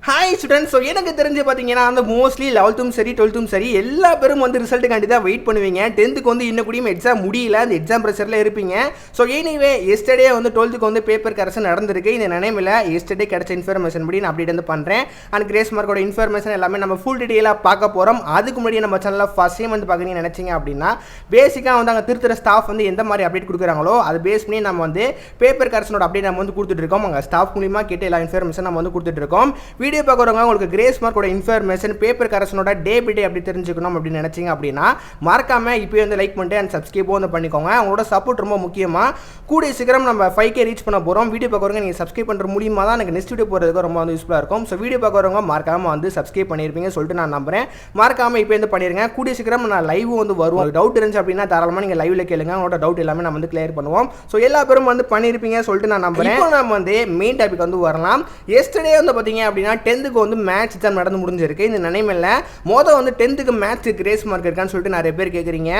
Hi students. So எனக்கு தெரிஞ்சு பார்த்தீங்கன்னா அந்த மோஸ்ட்லி 11th சரி 12th சரி எல்லா பேரும் வந்து ரிசல்ட்டுக்காண்டி தான் வெயிட் பண்ணுவீங்க. 10th வந்து இன்னும் கூடியும் எக்ஸாம் முடியல, அந்த எக்ஸாம் ப்ரெஷரில் இருப்பீங்க. ஸோ எனிவே எஸ்டர்டே வந்து 12th வந்து பேப்பர் கரெக்ஷன் நடந்திருக்கு. இந்த நினைவில் எஸ்டர்டே கிடைச்ச இன்ஃபர்மேஷன் படி நான் அப்டேட் வந்து பண்ணுறேன். அண்ட் கிரேஸ் மார்க்கோட இன்ஃபர்மேஷன் எல்லாமே நம்ம ஃபுல் டீட்டெயிலாக பார்க்க போகிறோம். அதுக்கு முன்னாடி நம்ம சேனலில் ஃபர்ஸ்ட் டைம் வந்து பார்க்குறீங்கன்னு நினச்சிங்க அப்படின்னா பேசிக்காக வந்து அங்கே திருத்துற ஸ்டாஃப் வந்து எந்த மாதிரி அப்டேட் கொடுக்குறாங்களோ அது பேஸ் பண்ணி நம்ம வந்து பேப்பர் கரெக்ஷனோட அப்டேட் நம்ம வந்து கொடுத்துட்டு இருக்கோம். அங்கே ஸ்டாஃப் மூலியமாக கேட்டு எல்லா இன்ஃபர்மேஷன் நம்ம வந்து கொடுத்துட்டு இருக்கோம். வீடியோ பார்க்குறவங்க உங்களுக்கு கிரேஸ் மார்க்கோட இன்ஃபர்மேஷன் பேப்பர் கரெக்ஷனோட டே பை டே அப்படி தெரிஞ்சுக்கணும் அப்படின்னு நினைச்சீங்க அப்படின்னா மறக்காம இப்போ வந்து லைக் பண்ணிட்டு அண்ட் சப்ஸ்கிரைப் வந்து பண்ணிக்கோங்க. உங்களோட சப்போர்ட் ரொம்ப முக்கியமா. கூடிய சீக்கிரம் நம்ம 5K ரீச் பண்ண போகிறோம். வீடியோ பார்க்குறவங்க நீங்கள் சப்ஸ்கிரைப் பண்ணுற மூலியமாக தான் எனக்கு நெக்ஸ்ட் வீடியோ போகிறதுக்கு ரொம்ப வந்து யூஸ்ஃபுல்லாக இருக்கும். ஸோ வீடியோ பார்க்குறவங்க மறக்காம வந்து சப்ஸ்கிரைப் பண்ணியிருப்பீங்க சொல்லிட்டு நான் நம்புறேன். மறக்காம இப்போ வந்து பண்ணிருங்க. கூடிய சீக்கிரம் நான் லைவ் வந்து வரும். டவுட் இருந்துச்சு அப்படின்னா தாராளமாக நீங்கள் லைவ்ல கேளுங்க. உங்களோட டவுட் எல்லாமே நம்ம வந்து கிளியர் பண்ணுவோம். ஸோ எல்லா பேரும் வந்து பண்ணியிருப்பீங்க சொல்லிட்டு நான் நம்புறேன். இப்போ நம்ம வந்து மெயின் டாபிக் வந்து வரலாம். எஸ்டர்டே வந்து பார்த்தீங்க அப்படின்னா 10th வந்து மேட்ச் எக்ஸாம் நடந்து முடிஞ்சிருக்கு. இந்த நினைமில்ல மொதல் வந்து 10th மேத்ஸ் கிரேஸ் மார்க் இருக்கான்னு சொல்லிட்டு நிறைய பேர் கேட்குறீங்க.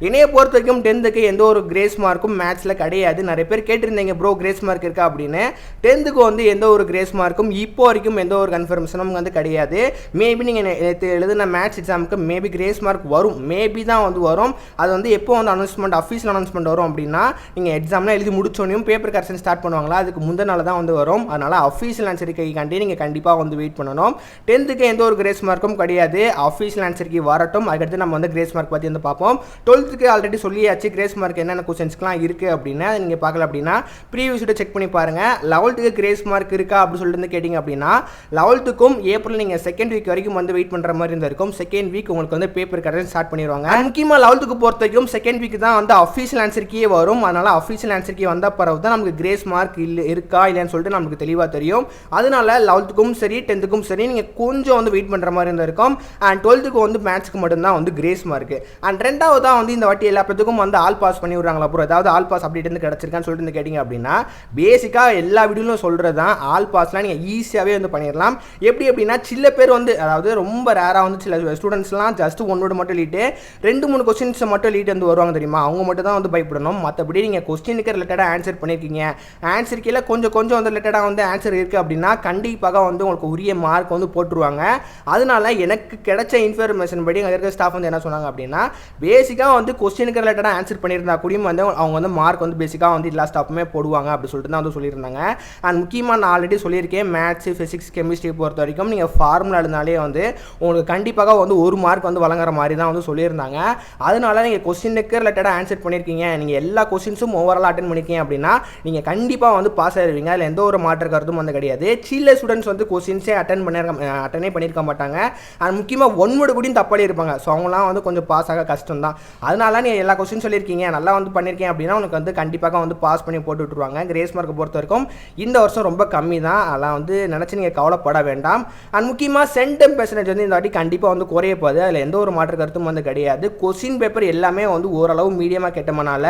என்னைய பொறுத்த வரைக்கும் 10th எந்த ஒரு கிரேஸ் மார்க்கும் மேத்ஸில் கிடையாது. நிறைய பேர் கேட்டிருந்தீங்க ப்ரோ கிரேஸ் மார்க் இருக்கா அப்படின்னு. 10th வந்து எந்த ஒரு கிரேஸ் மார்க்கும் இப்போ வரைக்கும் எந்த ஒரு கன்ஃபர்மேஷனும் வந்து கிடையாது. மேபி நீங்கள் எழுதின மேத்ஸ் எக்ஸாமுக்கு மேபி கிரேஸ் மார்க் வரும், மேபி தான் வந்து வரும். அது வந்து எப்போ வந்து அனௌன்ஸ்மெண்ட் அஃபீஷியல் அனௌன்ஸ்மெண்ட் வரும் அப்படின்னா நீங்கள் எக்ஸாம்லாம் எழுதி முடிச்சோனையும் பேப்பர் கரெக்ஷன் ஸ்டார்ட் பண்ணுவாங்களா அதுக்கு முந்தின நாள் தான் வந்து வரும். அதனால் அஃபீஷியல் ஆன்சரிக்கைக்காண்டி நீங்கள் கண்டிப்பாக வந்து வெயிட் பண்ணணும். 10th எந்த ஒரு கிரேஸ் மார்க்கும் கிடையாது. அஃபீஷியல் ஆன்சருக்கு வரட்டும், அதுக்கடுத்து நம்ம வந்து கிரேஸ் மார்க் பற்றி வந்து பார்ப்போம். 12th ஆல்ரெடி சொல்லியாச்சு கிரேஸ் மார்க் என்னென்ன கொஸ்டின்ஸ்லாம் இருக்குது அப்படின்னு. அதை நீங்கள் பார்க்கல அப்படின்னா ப்ரீவியஸ் வீடியோ செக் பண்ணி பாருங்கள். 11th கிரேஸ் மார்க் இருக்கா அப்படின்னு சொல்லிட்டு கேட்டிங்க அப்படின்னா 11th ஏப்ரல் நீங்கள் செகண்ட் வீக் வரைக்கும் வந்து வெயிட் பண்ணுற மாதிரி இருந்திருக்கும். செகண்ட் வீக் உங்களுக்கு வந்து பேப்பர் கரெக்ஷன் ஸ்டார்ட் பண்ணிடுவாங்க. முக்கியமாக 11th பொறுத்த வரைக்கும் செகண்ட் வீக் தான் வந்து அஃபீஷியல் ஆன்சருக்கே வரும். அதனால் அஃபீஷியல் ஆன்சருக்கே வந்த பிறகு தான் நமக்கு கிரேஸ் மார்க் இருக்கா இல்லைன்னு சொல்லிட்டு நமக்கு தெளிவாக தெரியும். அதனால 11th சரி 10th சரி நீங்கள் கொஞ்சம் வந்து வெயிட் பண்ணுற மாதிரி இருந்திருக்கும். அண்ட் 12th வந்து மேத்ஸ்க்கு மட்டும்தான் வந்து கிரேஸ் மார்க். அண்ட் ரெண்டாவதா வந்து இந்த வாட்டி எல்லா பேத்துக்கும் வந்து ஆல் பாஸ் பண்ணி விடுறாங்களா ப்ரோ, ஏதாவது ஆல் பாஸ் அப்டேட் வந்து கிடச்சிருக்கான்னு சொல்லிட்டு கேட்டிங்க அப்படின்னா பேசிக்காக எல்லா வீடியோலும் சொல்கிறது தான் ஆல் பாஸ்லாம் நீங்கள் ஈஸியாகவே வந்து பண்ணிடலாம். எப்படி அப்படின்னா சில பேர் வந்து அதாவது ரொம்ப ரேராக வந்து சில ஸ்டூடெண்ட்ஸ்லாம் ஜஸ்ட் ஒன்னோட மட்டும் லீட்டு 2-3 கொஸ்டின்ஸ் மட்டும் லீட் வந்து வருவாங்க தெரியுமா, அவங்க மட்டும் தான் வந்து பயப்படணும். மற்றபடி நீங்கள் கொஸ்டினுக்கு ரிலேட்டடாக ஆன்சர் பண்ணியிருக்கீங்க, ஆன்சர் கீழே கொஞ்சம் வந்து ரிலேட்டடாக வந்து ஆன்சர் இருக்குது அப்படின்னா கண்டிப்பாக வந்து உங்களுக்கு உரிய மார்க் வந்து போட்டுருவாங்க. அதனால எனக்கு கிடைச்ச இன்ஃபர்மேஷன் படி அங்கே இருக்கிற ஸ்டாஃப் வந்து என்ன சொன்னாங்க அப்படின்னா பேசிக்காக வந்து கொஸ்டினுக்கு ரிலேட்டடாக ஆன்சர் பண்ணியிருந்தா கூடயும் வந்து அவங்க வந்து மார்க் வந்து பேசிக்காக வந்து எல்லா ஸ்டாஃப்புமே போடுவாங்க அப்படி சொல்லிட்டு தான் வந்து சொல்லியிருந்தாங்க. அண்ட் முக்கியமாக நான் ஆல்ரெடி சொல்லியிருக்கேன் மேத்ஸ் ஃபிசிக்ஸ் கெமிஸ்ட்ரி பொறுத்த வரைக்கும் நீங்கள் ஃபார்முலா இருந்தாலே வந்து உங்களுக்கு கண்டிப்பாக வந்து ஒரு மார்க் வந்து வழங்குற மாதிரி தான் வந்து சொல்லியிருந்தாங்க. அதனால நீங்கள் கொஸ்டினுக்கு ரிலேட்டடாக ஆன்சர் பண்ணியிருக்கீங்க, நீங்கள் எல்லா கொஸ்டின்ஸும் ஓவராலாக அட்டன் பண்ணியிருக்கீங்க அப்படின்னா நீங்கள் கண்டிப்பாக வந்து பாஸ் ஆகிடுவீங்க. அதில் எந்த ஒரு மாற்று கருத்தும் வந்து கிடையாது. சில ஸ்டூடெண்ட்ஸ் வந்து கொஸ்டின்ஸே அட்டனே பண்ணியிருக்க மாட்டாங்க. அண்ட் முக்கியமாக ஒன்வர்டு கூட தப்பாளி இருப்பாங்க. ஸோ அவங்களாம் வந்து கொஞ்சம் பாஸ் ஆக கஷ்டம் தான். அதனால நீ எல்லா கொஸ்டின் சொல்லியிருக்கீங்க நல்லா வந்து பண்ணியிருக்கேன் அப்படின்னா உனக்கு வந்து கண்டிப்பாக வந்து பாஸ் பண்ணி போட்டு விட்டுருவாங்க. கிரேஸ் மார்க்கை பொறுத்த வரைக்கும் இந்த வருஷம் ரொம்ப கம்மி தான். அதெல்லாம் வந்து நினச்சி நீங்கள் கவலைப்பட வேண்டாம். அண்ட் முக்கியமாக சென்டம் பெர்சன்டேஜ் வந்து இந்த வாட்டி கண்டிப்பாக வந்து குறைய போகுது. அதில் எந்த ஒரு மாற்று கருத்தும் வந்து கிடையாது. கொஸ்டின் பேப்பர் எல்லாமே வந்து ஓரளவு மீடியமாக கெட்டமனால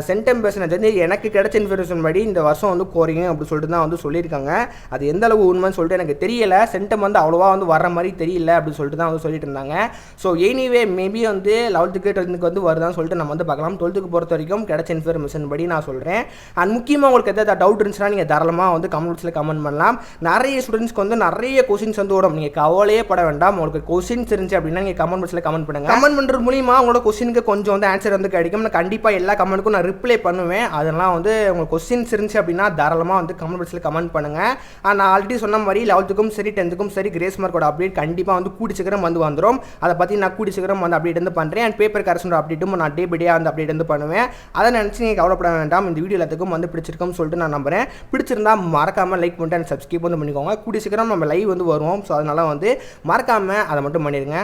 சென்டம் பெர்சன்டேஜ் வந்து எனக்கு கிடைச்ச இன்ஃபர்மேஷன் படி இந்த வருஷம் வந்து குறையும் அப்படி சொல்லிட்டு தான் வந்து சொல்லியிருக்காங்க. அது எந்த அளவு உண்மைன்னு சொல்லிட்டு எனக்கு தெரியல. சென்டம் வந்து அவ்வளோவா வந்து வர மாதிரி தெரியல அப்படின்னு சொல்லிட்டு தான் வந்து சொல்லிட்டு இருந்தாங்க. ஸோ எனிவே மேபி வந்து 11th 12th வந்து வருதான்னு சொல்லிட்டு நம்ம வந்து பார்க்கலாம். 12th பொறுத்த வரைக்கும் கிடைச்ச இன்ஃபர்மேஷன் படி நான் சொல்கிறேன். அண்ட் முக்கியமாக உங்களுக்கு எதாவது டவுட் இருந்துச்சுன்னா நீங்கள் தாராளமாக வந்து கமெண்ட்ஸில் கமெண்ட் பண்ணலாம். நிறைய ஸ்டூடெண்ட்ஸ்க்கு வந்து நிறைய கொஸ்டின்ஸ் வந்து வரும். நீங்கள் கவலையே பட வேண்டாம். உங்களுக்கு கொஸ்டின்ஸ் இருந்துச்சு அப்படின்னா நீங்கள் கமெண்ட் பாக்ஸில் கமெண்ட் பண்ணுங்கள். கமெண்ட் பண்ணுறது மூலிமா உங்களோட கொஸ்டினுக்கு கொஞ்சம் வந்து ஆன்சர் வந்து கிடைக்கும். நான் கண்டிப்பாக எல்லா கமெண்ட்டுக்கும் நான் ரிப்ளை பண்ணுவேன். அதெல்லாம் வந்து உங்களுக்கு கொஸ்டின்ஸ் இருந்துச்சு அப்படின்னா தாராளமாக வந்து கமெண்ட் பாக்ஸில் கமெண்ட் பண்ணுங்கள். நான் ஆல்ரெடி சொன்ன மாதிரி 11th சரி 10th சரி கிரேஸ் மார்க்கோட அப்டேட் கண்டிப்பாக வந்து கூடி சீக்கிரம் வந்து வந்துடும். அதை பற்றி நான் கூடி சீக்கிரம் வந்து அப்டேட் வந்து பண்ணுறேன். அண்ட் பேப்பர் கரெக்ஷனோட அப்டேட்டும் நான் டே பை டே அந்த அப்டேட் வந்து பண்ணுவேன். அதை நினச்சி நீங்கள் கவலைப்பட வேண்டாம். இந்த வீடியோ எல்லாத்துக்கும் வந்து பிடிச்சிருக்கும்னு சொல்லிட்டு நான் நம்புறேன். பிடிச்சிருந்தா மறக்காமல் லைக் பண்ணிட்டு அண்ட் சப்ஸ்கிரைப் வந்து பண்ணிக்கோங்க. கூடி சீக்கிரம் நம்ம லைவ் வந்து வருவோம். ஸோ அதனால் வந்து மறக்காமல் அதை மட்டும் பண்ணிடுங்க.